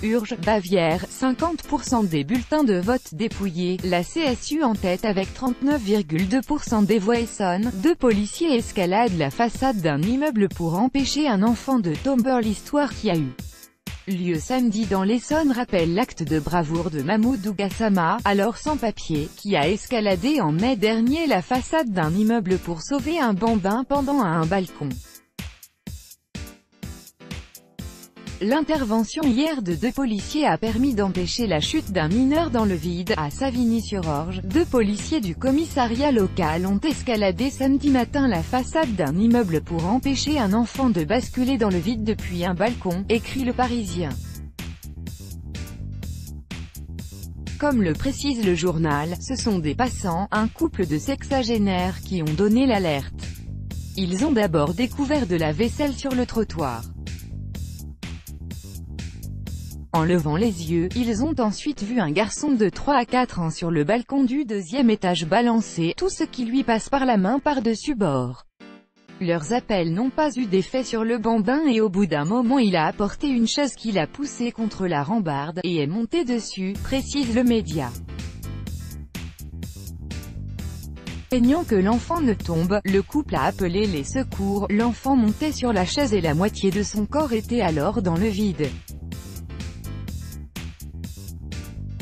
Urge, Bavière, 50% des bulletins de vote dépouillés, la CSU en tête avec 39,2% des voix. Essonne, 2 policiers escaladent la façade d'un immeuble pour empêcher un enfant de tomber. L'histoire qui a eu lieu samedi dans l'Essonne rappelle l'acte de bravoure de Mahmoudou Gassama, alors sans papier, qui a escaladé en mai dernier la façade d'un immeuble pour sauver un bambin pendant à un balcon. L'intervention hier de 2 policiers a permis d'empêcher la chute d'un mineur dans le vide. À Savigny-sur-Orge, 2 policiers du commissariat local ont escaladé samedi matin la façade d'un immeuble pour empêcher un enfant de basculer dans le vide depuis un balcon, écrit Le Parisien. Comme le précise le journal, ce sont des passants, un couple de sexagénaires qui ont donné l'alerte. Ils ont d'abord découvert de la vaisselle sur le trottoir. En levant les yeux, ils ont ensuite vu un garçon de 3 à 4 ans sur le balcon du 2e étage balancer tout ce qui lui passe par la main par-dessus bord. Leurs appels n'ont pas eu d'effet sur le bambin et au bout d'un moment il a apporté une chaise qu'il a poussée contre la rambarde, et est monté dessus, précise le média. Craignant que l'enfant ne tombe, le couple a appelé les secours. L'enfant montait sur la chaise et la moitié de son corps était alors dans le vide.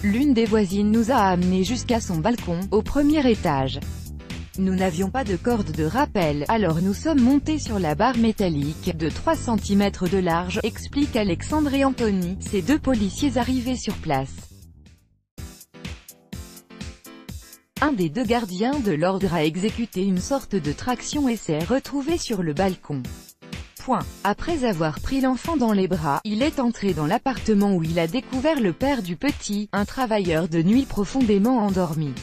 L'une des voisines nous a amenés jusqu'à son balcon, au 1er étage. Nous n'avions pas de corde de rappel, alors nous sommes montés sur la barre métallique, de 3 cm de large, explique Alexandre et Anthony, ces 2 policiers arrivés sur place. Un des 2 gardiens de l'ordre a exécuté une sorte de traction et s'est retrouvé sur le balcon. Après avoir pris l'enfant dans les bras, il est entré dans l'appartement où il a découvert le père du petit, un travailleur de nuit profondément endormi.